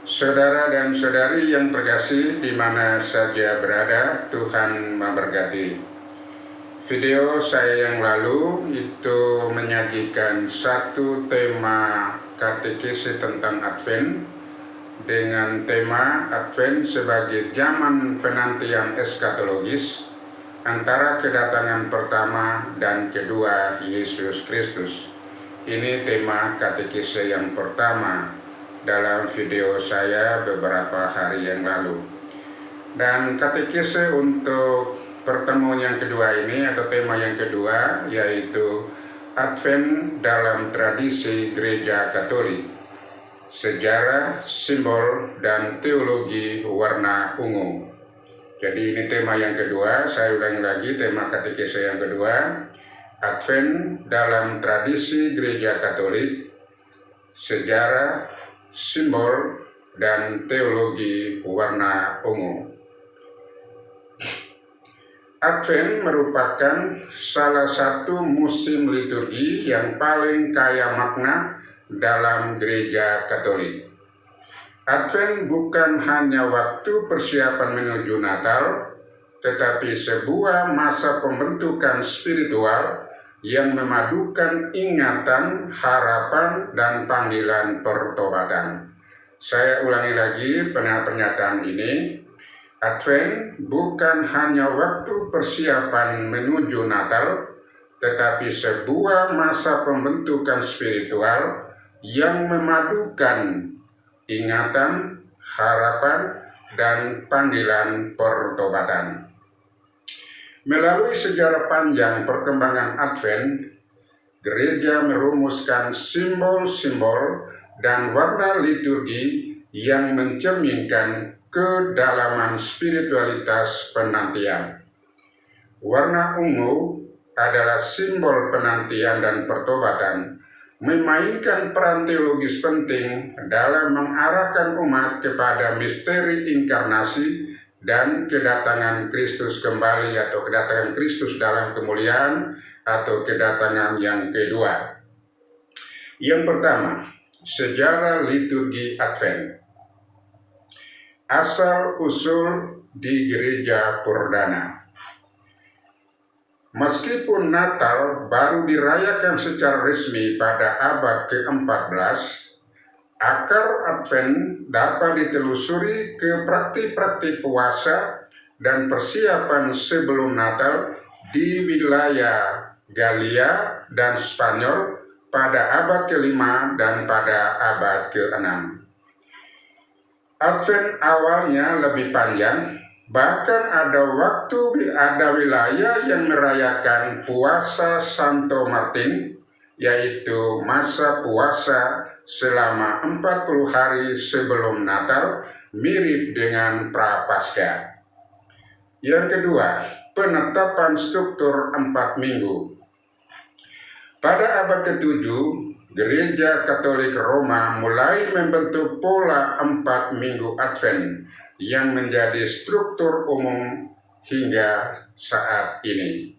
Saudara dan saudari yang terkasih di mana saja berada, Tuhan memberkati. Video saya yang lalu itu menyajikan satu tema katekesi tentang Advent dengan tema Advent sebagai zaman penantian eskatologis antara kedatangan pertama dan kedua Yesus Kristus. Ini tema katekesi yang pertama dalam video saya beberapa hari yang lalu. Dan katekese untuk pertemuan yang kedua ini atau tema yang kedua yaitu Advent dalam tradisi Gereja Katolik, sejarah, simbol, dan teologi warna ungu. Jadi ini tema yang kedua, saya ulangi lagi tema katekese yang kedua, Advent dalam tradisi Gereja Katolik, sejarah, simbol, dan teologi warna ungu. Advent merupakan salah satu musim liturgi yang paling kaya makna dalam Gereja Katolik. Advent bukan hanya waktu persiapan menuju Natal, tetapi sebuah masa pembentukan spiritual yang memadukan ingatan, harapan, dan panggilan pertobatan. Saya ulangi lagi pernyataan ini. Advent bukan hanya waktu persiapan menuju Natal, tetapi sebuah masa pembentukan spiritual yang memadukan ingatan, harapan, dan panggilan pertobatan. Melalui sejarah panjang perkembangan Advent, gereja merumuskan simbol-simbol dan warna liturgi yang mencerminkan kedalaman spiritualitas penantian. Warna ungu adalah simbol penantian dan pertobatan, memainkan peran teologis penting dalam mengarahkan umat kepada misteri inkarnasi dan kedatangan Kristus kembali atau kedatangan Kristus dalam kemuliaan atau kedatangan yang kedua. Yang pertama, sejarah liturgi Advent. Asal-usul di Gereja Perdana. Meskipun Natal baru dirayakan secara resmi pada abad ke-14, akar Advent dapat ditelusuri ke praktik-praktik puasa dan persiapan sebelum Natal di wilayah Galia dan Spanyol pada abad ke-5 dan pada abad ke-6. Advent awalnya lebih panjang, bahkan ada wilayah yang merayakan puasa Santo Martin, yaitu masa puasa selama 40 hari sebelum Natal, mirip dengan Prapaskah. Yang kedua, penetapan struktur 4 minggu. Pada abad ke-7, Gereja Katolik Roma mulai membentuk pola 4 minggu Advent yang menjadi struktur umum hingga saat ini.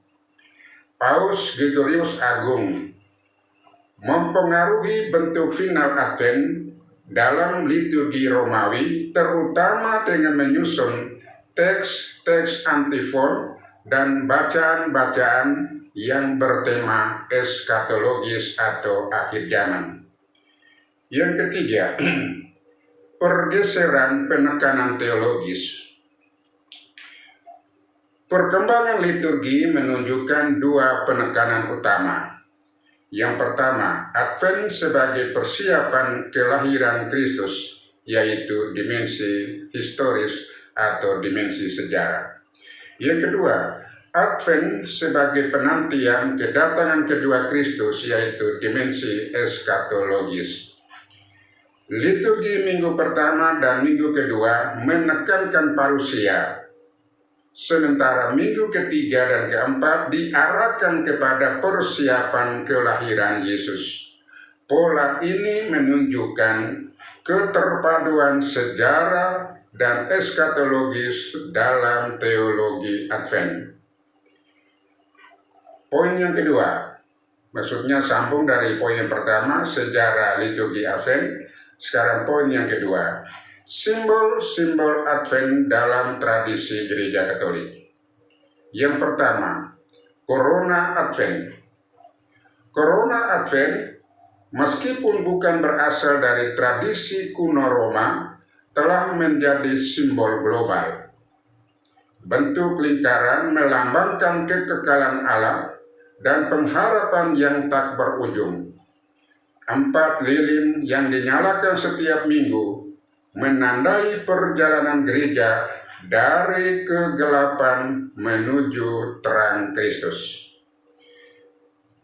Paus Gregorius Agung mempengaruhi bentuk final Advent dalam liturgi Romawi, terutama dengan menyusun teks-teks antifon dan bacaan-bacaan yang bertema eskatologis atau akhir zaman. Yang ketiga, pergeseran penekanan teologis. Perkembangan liturgi menunjukkan dua penekanan utama. Yang pertama, Advent sebagai persiapan kelahiran Kristus, yaitu dimensi historis atau dimensi sejarah. Yang kedua, Advent sebagai penantian kedatangan kedua Kristus, yaitu dimensi eskatologis. Liturgi minggu pertama dan minggu kedua menekankan parusia, sementara minggu ketiga dan keempat diarahkan kepada persiapan kelahiran Yesus. Pola ini menunjukkan keterpaduan sejarah dan eskatologis dalam teologi Advent. Poin yang kedua, maksudnya sambung dari poin yang pertama, sejarah liturgi Advent. Sekarang poin yang kedua, Simbol-simbol Advent dalam tradisi Gereja Katolik. Yang pertama, Corona Advent. Corona Advent, meskipun bukan berasal dari tradisi kuno Roma, telah menjadi simbol global. Bentuk lingkaran melambangkan kekekalan Allah dan pengharapan yang tak berujung. 4 lilin yang dinyalakan setiap minggu menandai perjalanan gereja dari kegelapan menuju terang Kristus.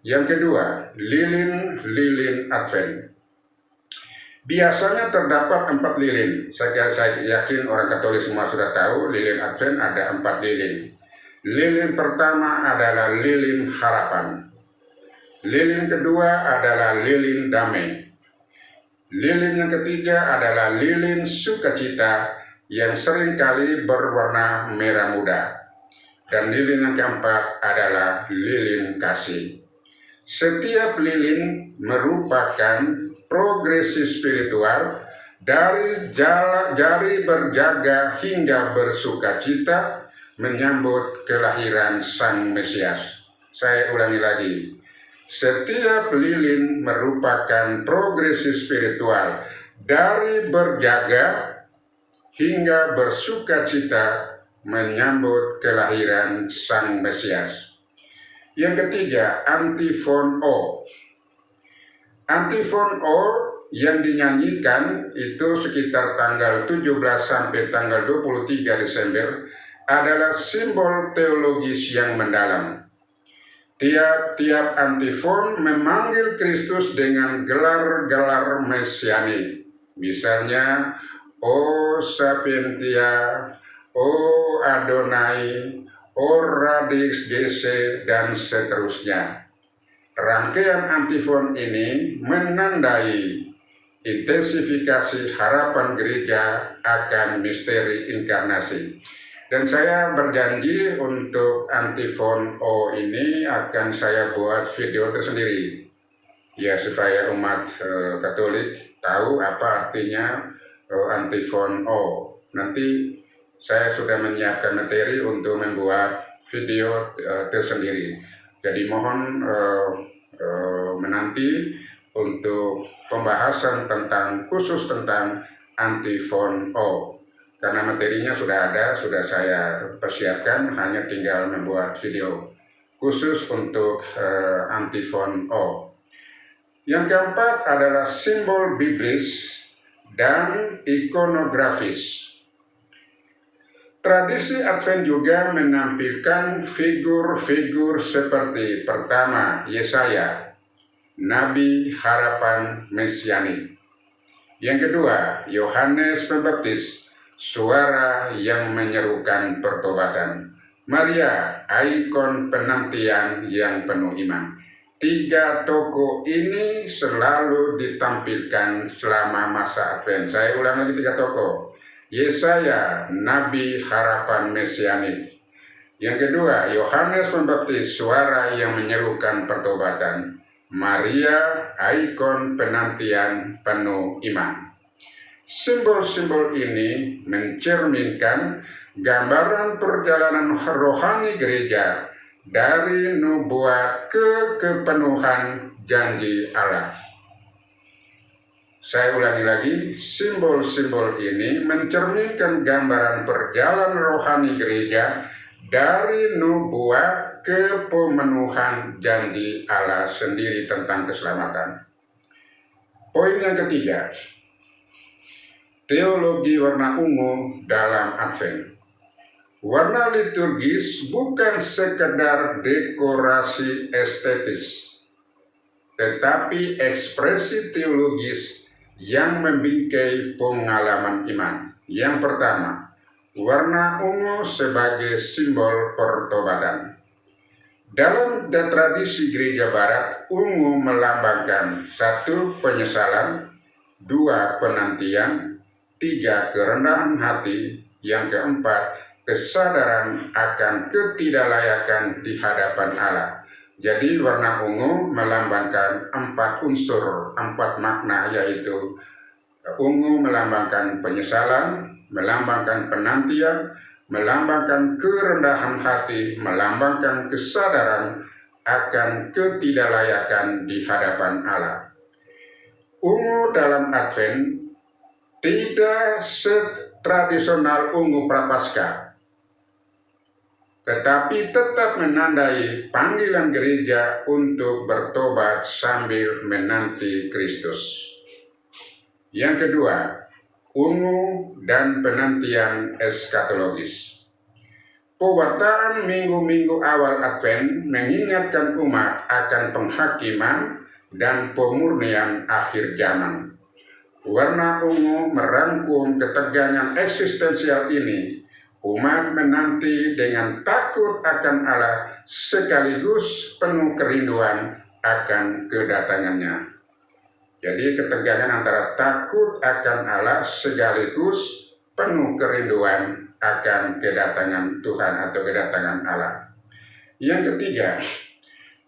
Yang kedua, lilin-lilin Advent. Biasanya terdapat 4 lilin. Saya yakin orang Katolik semua sudah tahu lilin Advent ada 4 lilin. Lilin pertama adalah lilin harapan. Lilin kedua adalah lilin damai. Lilin yang ketiga adalah lilin sukacita yang seringkali berwarna merah muda. Dan lilin yang keempat adalah lilin kasih. Setiap lilin merupakan progresi spiritual dari jari berjaga hingga bersukacita menyambut kelahiran Sang Mesias. Saya ulangi lagi. Setiap lilin merupakan progresi spiritual dari berjaga hingga bersukacita menyambut kelahiran Sang Mesias. Yang ketiga, antifon O. Antifon O yang dinyanyikan itu sekitar tanggal 17 sampai tanggal 23 Desember adalah simbol teologis yang mendalam. Tiap-tiap antifon memanggil Kristus dengan gelar-gelar mesianik. Misalnya, O Sapientia, O Adonai, O Radix Gese, dan seterusnya. Rangkaian antifon ini menandai intensifikasi harapan gereja akan misteri inkarnasi. Dan saya berjanji untuk antifon O ini akan saya buat video tersendiri. Ya, supaya umat Katolik tahu apa artinya antifon O. Nanti saya sudah menyiapkan materi untuk membuat video tersendiri. Jadi mohon menanti untuk pembahasan khusus tentang antifon O. Karena materinya sudah ada, sudah saya persiapkan, hanya tinggal membuat video khusus untuk antifon O. Yang keempat adalah simbol biblis dan ikonografis. Tradisi Advent juga menampilkan figur-figur seperti pertama, Yesaya, Nabi harapan mesianik. Yang kedua, Yohanes Pembaptis, suara yang menyerukan pertobatan. Maria, ikon penantian yang penuh iman. 3 tokoh ini selalu ditampilkan selama masa Advent. Saya ulang lagi 3 tokoh. Yesaya, Nabi harapan mesianik. Yang kedua, Yohanes Pembaptis, suara yang menyerukan pertobatan. Maria, ikon penantian penuh iman. Simbol-simbol ini mencerminkan gambaran perjalanan rohani gereja dari nubuat ke kepenuhan janji Allah. Saya ulangi lagi, simbol-simbol ini mencerminkan gambaran perjalanan rohani gereja dari nubuat ke pemenuhan janji Allah sendiri tentang keselamatan. Poin yang ketiga, teologi warna ungu dalam Advent. Warna liturgis bukan sekedar dekorasi estetis, tetapi ekspresi teologis yang membingkai pengalaman iman. Yang pertama, warna ungu sebagai simbol pertobatan. Dalam tradisi Gereja Barat, ungu melambangkan 1. penyesalan, 2. penantian, 3. kerendahan hati, yang keempat, kesadaran akan ketidaklayakan di hadapan Allah. Jadi warna ungu melambangkan 4 unsur, 4 makna, yaitu Ungu melambangkan penyesalan, melambangkan penantian, melambangkan kerendahan hati, melambangkan kesadaran akan ketidaklayakan di hadapan Allah. Ungu dalam Advent tidak setradisional ungu Prapaskah, tetapi tetap menandai panggilan gereja untuk bertobat sambil menanti Kristus. Yang kedua, ungu dan penantian eskatologis. Pewartaan minggu-minggu awal Advent mengingatkan umat akan penghakiman dan pemurnian akhir zaman. Warna ungu merangkum ketegangan eksistensial ini. Umat menanti dengan takut akan Allah sekaligus penuh kerinduan akan kedatangannya. Jadi ketegangan antara takut akan Allah sekaligus penuh kerinduan akan kedatangan Tuhan atau kedatangan Allah. Yang ketiga,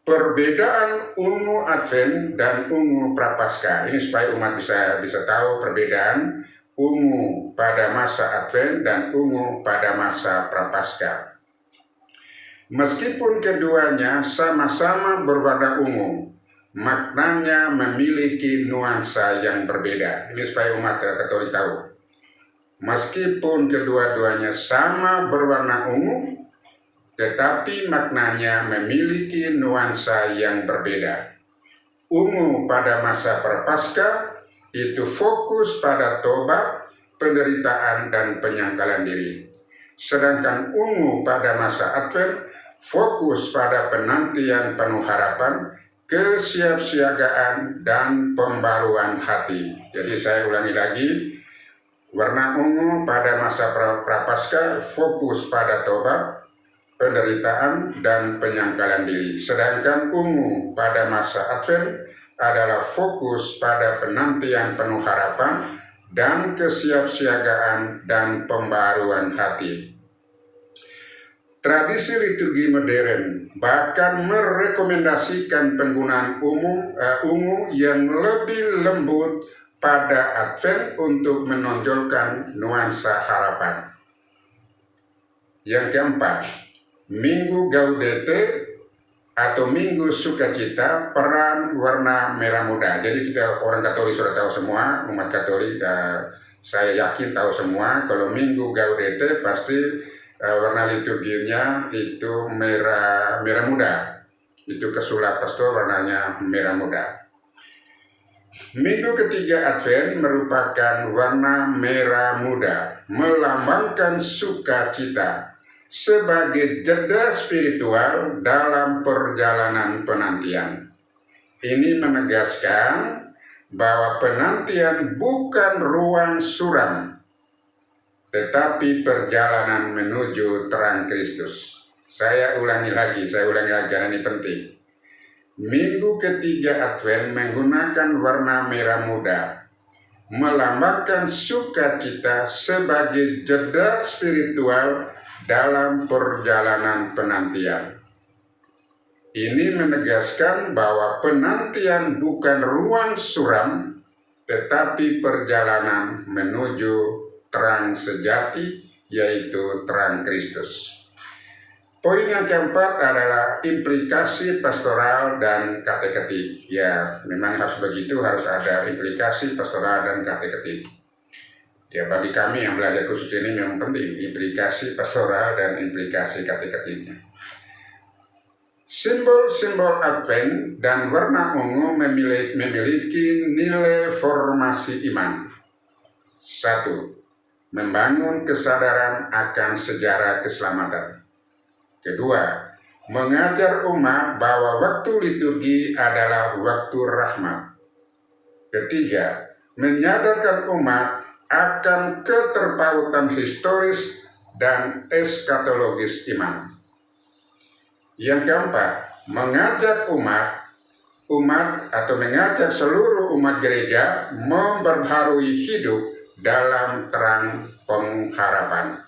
perbedaan ungu Advent dan ungu Prapaskah. Ini supaya umat bisa tahu perbedaan ungu pada masa Advent dan ungu pada masa Prapaskah. Meskipun keduanya sama-sama berwarna ungu, maknanya memiliki nuansa yang berbeda. Ini supaya umat Katolik tahu. Meskipun kedua-duanya sama berwarna ungu, tetapi maknanya memiliki nuansa yang berbeda. Ungu pada masa Prapaskah itu fokus pada tobat, penderitaan, dan penyangkalan diri. Sedangkan ungu pada masa Advent fokus pada penantian penuh harapan, kesiapsiagaan, dan pembaruan hati. Jadi saya ulangi lagi, warna ungu pada masa Prapaskah fokus pada tobat, penderitaan, dan penyangkalan diri. Sedangkan ungu pada masa Advent adalah fokus pada penantian penuh harapan dan kesiapsiagaan dan pembaruan hati. Tradisi liturgi modern bahkan merekomendasikan penggunaan ungu yang lebih lembut pada Advent untuk menonjolkan nuansa harapan. Yang keempat, Minggu Gaudete atau Minggu Sukacita, peran warna merah muda. Jadi kita orang Katolik sudah tahu semua, umat Katolik saya yakin tahu semua kalau Minggu Gaudete pasti warna liturginya itu merah muda. Itu kesulap pastor warnanya merah muda. Minggu ketiga Advent merupakan warna merah muda, melambangkan sukacita sebagai jeda spiritual dalam perjalanan penantian. Ini menegaskan bahwa penantian bukan ruang suram, tetapi perjalanan menuju terang Kristus. Saya ulangi lagi karena ini penting. Minggu ketiga Advent menggunakan warna merah muda, melambangkan sukacita sebagai jeda spiritual dalam perjalanan penantian. Ini menegaskan bahwa penantian bukan ruang suram, tetapi perjalanan menuju terang sejati, yaitu terang Kristus. Poin yang keempat adalah implikasi pastoral dan kateketik. Ya, memang harus begitu, harus ada implikasi pastoral dan kateketik. Ya, bagi kami yang belajar khusus ini memang penting, implikasi pastoral dan implikasi kateketiknya. Simbol-simbol Advent dan warna ungu memiliki nilai formasi iman. 1. Membangun kesadaran akan sejarah keselamatan. Kedua, mengajar umat bahwa waktu liturgi adalah waktu rahmat. Ketiga, menyadarkan umat akan keterpautan historis dan eskatologis iman. Yang keempat, mengajak mengajak seluruh umat gereja memperbaharui hidup dalam terang pengharapan.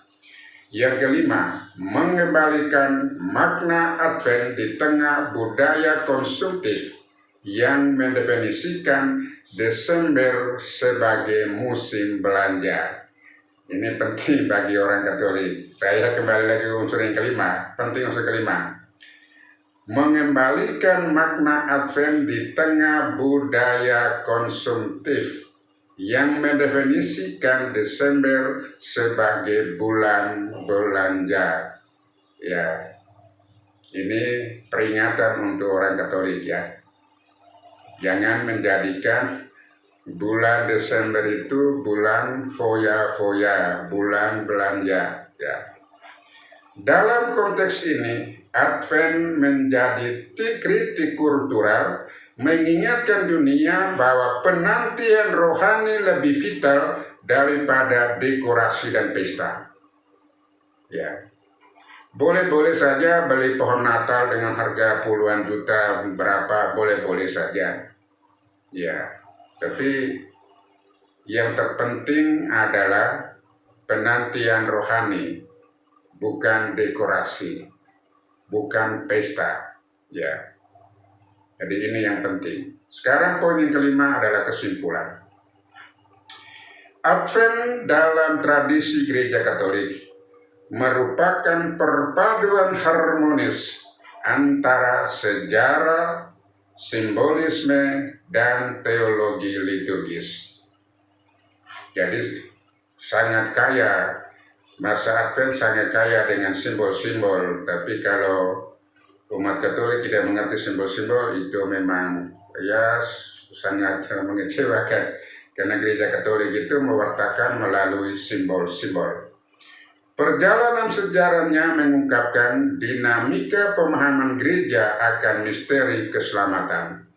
Yang kelima, mengembalikan makna Advent di tengah budaya konsumtif yang mendefinisikan Desember sebagai musim belanja. Ini penting bagi orang Katolik. Saya kembali lagi ke unsur yang kelima, penting unsur kelima. Mengembalikan makna Advent di tengah budaya konsumtif yang mendefinisikan Desember sebagai bulan belanja. Ya, ini peringatan untuk orang Katolik ya. Jangan menjadikan bulan Desember itu bulan foya-foya, bulan belanja ya. Dalam konteks ini, Advent menjadi kritik kultural mengingatkan dunia bahwa penantian rohani lebih vital daripada dekorasi dan pesta. Ya. Boleh-boleh saja beli pohon Natal dengan harga puluhan juta berapa, boleh-boleh saja. Ya, tapi yang terpenting adalah penantian rohani, bukan dekorasi, bukan pesta. Ya, jadi ini yang penting. Sekarang poin yang kelima adalah kesimpulan. Advent dalam tradisi Gereja Katolik merupakan perpaduan harmonis antara sejarah, simbolisme, dan teologi liturgis. Jadi sangat kaya, masa Advent sangat kaya dengan simbol-simbol, tapi kalau umat Katolik tidak mengerti simbol-simbol itu memang ya sangat mengecewakan, karena Gereja Katolik itu mewartakan melalui simbol-simbol. Perjalanan sejarahnya mengungkapkan dinamika pemahaman gereja akan misteri keselamatan.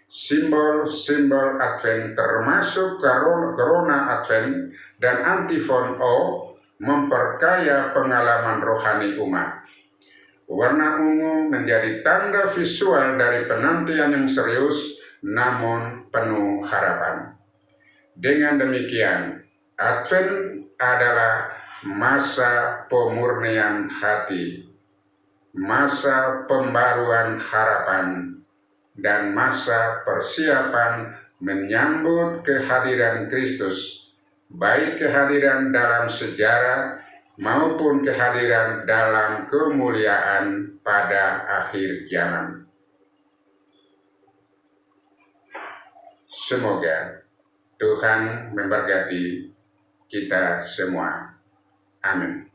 Simbol-simbol Advent termasuk Corona Advent dan antifon O memperkaya pengalaman rohani umat. Warna ungu menjadi tanda visual dari penantian yang serius namun penuh harapan. Dengan demikian, Advent adalah masa pemurnian hati, masa pembaruan harapan, dan masa persiapan menyambut kehadiran Kristus, baik kehadiran dalam sejarah maupun kehadiran dalam kemuliaan pada akhir zaman. Semoga Tuhan memberkati kita semua. Amin.